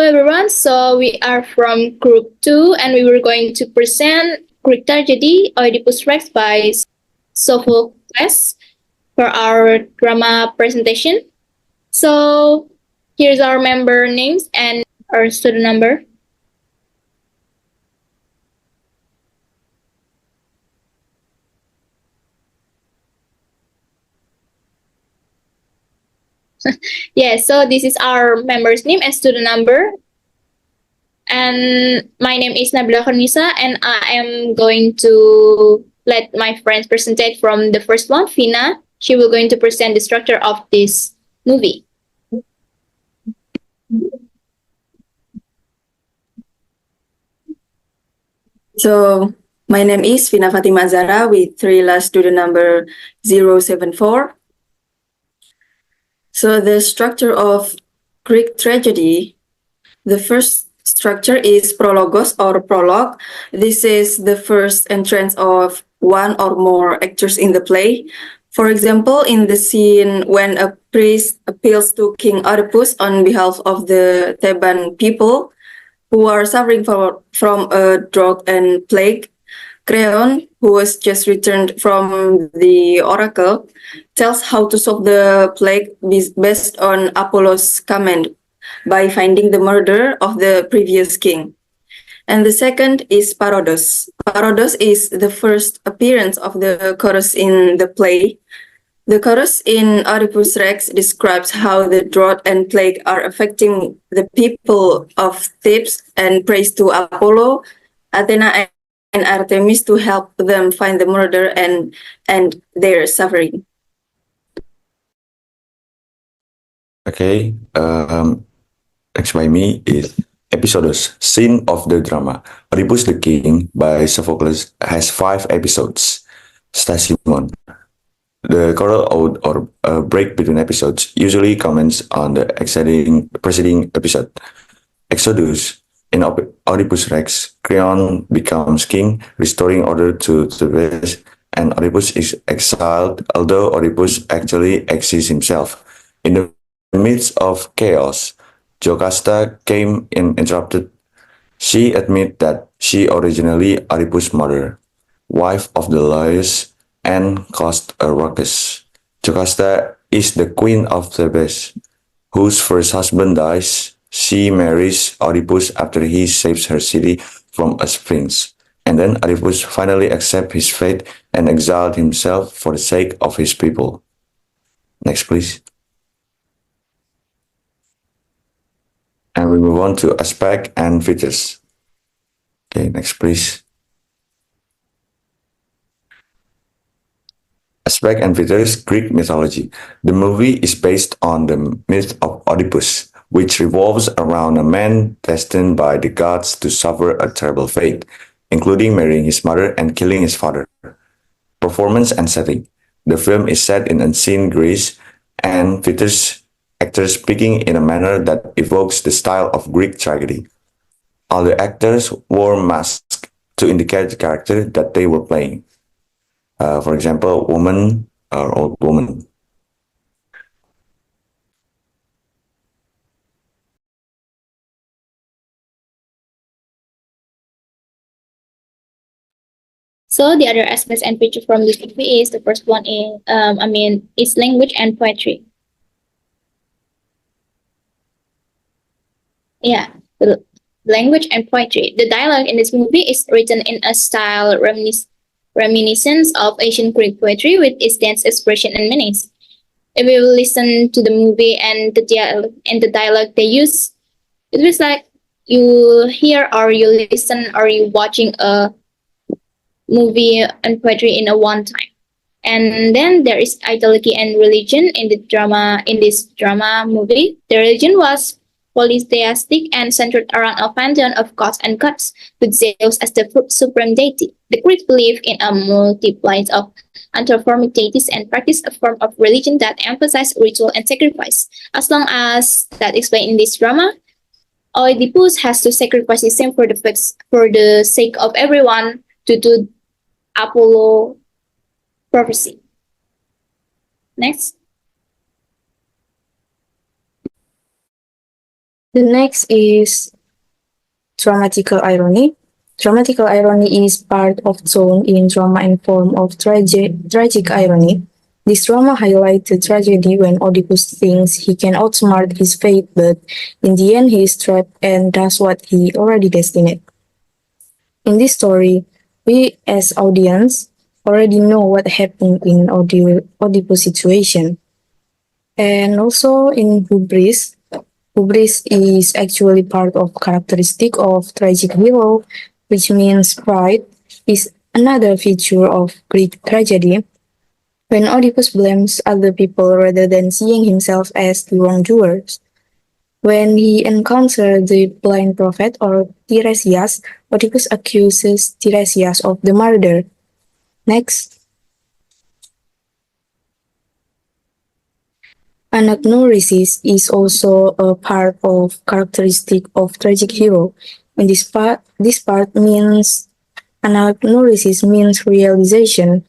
everyone, so we are from Group 2 and we were going to present Greek tragedy Oedipus Rex by Sophocles for our drama presentation. So here's our member names and our student number. Yeah, so this is our member's name and student number. And my name is Nabillah Khoirunnisa, and I am going to let my friends present from the first one, Fina. She will going to present the structure of this movie. So my name is Fina Fatimah Az-Zahra with 3 last student number 074. So the structure of Greek tragedy, the first structure is prologos or prologue. This is the first entrance of one or more actors in the play. For example, in the scene when a priest appeals to King Oedipus on behalf of the Theban people who are suffering from a drought and plague, Creon, who has just returned from the oracle, tells how to solve the plague based on Apollo's command by finding the murderer of the previous king. And the second is Parodos. Parodos is the first appearance of the chorus in the play. The chorus in Oedipus Rex describes how the drought and plague are affecting the people of Thebes and prays to Apollo, Athena, and Artemis to help them find the murderer and end their suffering. Okay, next by me is Episodes, Scene of the Drama. Oedipus the King by Sophocles has 5 episodes. Stasimon. The choral ode or break between episodes usually comments on the preceding episode. Exodus. In Oedipus Rex, Creon becomes king, restoring order to Thebes, and Oedipus is exiled, although Oedipus actually exists himself. In the midst of chaos, Jocasta came and interrupted. She admitted that she originally Oedipus' mother, wife of the Laius, and caused a ruckus. Jocasta is the queen of Thebes, whose first husband dies. She marries Oedipus after he saves her city from a sphinx. And then Oedipus finally accepts his fate and exiled himself for the sake of his people. Next, please. And we move on to aspect and features. Okay, next, please. Aspect and features Greek mythology. The movie is based on the myth of Oedipus, which revolves around a man destined by the gods to suffer a terrible fate, including marrying his mother and killing his father. Performance and setting. The film is set in ancient Greece and features actors speaking in a manner that evokes the style of Greek tragedy. All the actors wore masks to indicate the character that they were playing. For example, woman or old woman. So the other aspects and features from this movie is the first one is language and poetry. Yeah, the language and poetry. The dialogue in this movie is written in a style reminiscent of ancient Greek poetry with its dense expression and meanings. If you listen to the movie and the dialogue they use, it was like you hear or you listen or you watching a movie and poetry in a one time. And then there is idolatry and religion in this drama movie. The religion was polytheistic and centered around a pantheon of gods and gods, with Zeus as the supreme deity. The Greeks believed in a multitude of anthropomorphic deities and practiced a form of religion that emphasized ritual and sacrifice. As long as that explained in this drama, Oedipus has to sacrifice himself for the sake of everyone to do Apollo prophecy. Next. The next is dramatical irony. Dramatical irony is part of tone in drama and form of tragic irony. This drama highlights the tragedy when Oedipus thinks he can outsmart his fate, but in the end he is trapped and does what he already destined. In this story, we as audience already know what happened in Oedipus' situation. And also in hubris, hubris is actually part of characteristic of tragic hero, which means pride is another feature of Greek tragedy. When Oedipus blames other people rather than seeing himself as the wrongdoers. When he encounters the blind prophet or Tiresias, Oedipus accuses Tiresias of the murder. Next. Anagnorisis is also a part of characteristic of tragic hero. In this part means anagnorisis means realization.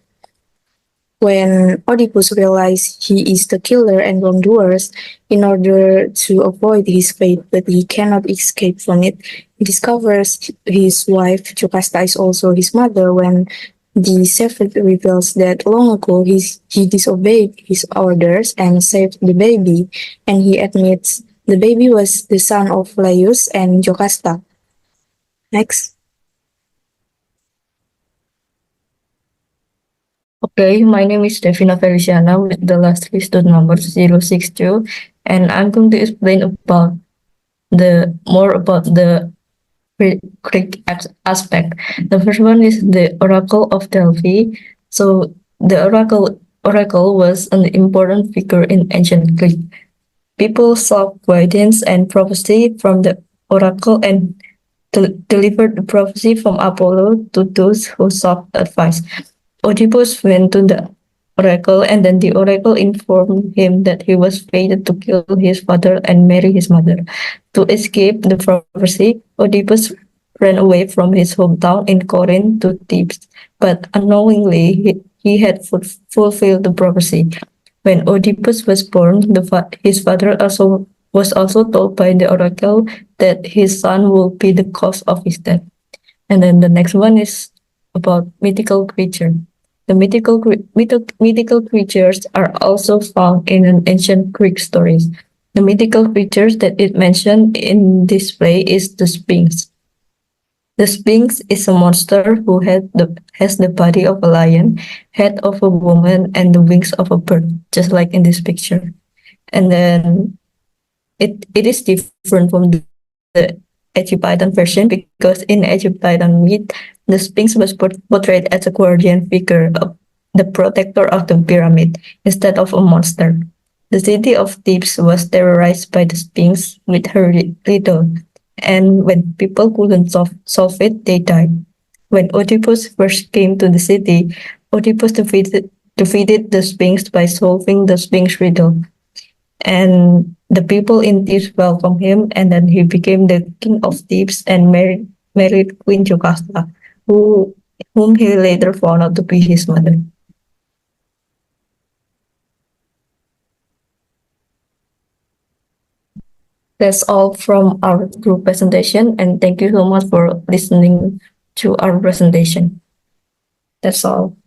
When Oedipus realizes he is the killer and wrongdoers, in order to avoid his fate, but he cannot escape from it, he discovers his wife Jocasta is also his mother when the Shepherd reveals that long ago he disobeyed his orders and saved the baby, and he admits the baby was the son of Laius and Jocasta. Next. Okay, my name is Devina Felisiana with the last listed number 062, and I'm going to explain about more about the Greek aspect. The first one is the Oracle of Delphi. So the oracle was an important figure in ancient Greek. People sought guidance and prophecy from the oracle and delivered the prophecy from Apollo to those who sought advice. Oedipus went to the oracle, and then the oracle informed him that he was fated to kill his father and marry his mother. To escape the prophecy, Oedipus ran away from his hometown in Corinth to Thebes, but unknowingly he had fulfilled the prophecy. When Oedipus was born, his father was also told by the oracle that his son will be the cause of his death. And then the next one is about mythical creature. The mythical creatures are also found in an ancient Greek stories. The mythical creatures that it mentioned in this play is the Sphinx. The Sphinx is a monster who has the body of a lion, head of a woman, and the wings of a bird, just like in this picture. And then it is different from the Egyptian version because in Egyptian myth, the Sphinx was portrayed as a guardian figure, the protector of the pyramid, instead of a monster. The city of Thebes was terrorized by the Sphinx with her riddle, and when people couldn't solve it, they died. When Oedipus first came to the city, Oedipus defeated the Sphinx by solving the Sphinx riddle. And the people in Thebes welcomed him, and then he became the king of Thebes and married Queen Jocasta, whom he later found out to be his mother. That's all from our group presentation, and thank you so much for listening to our presentation. That's all.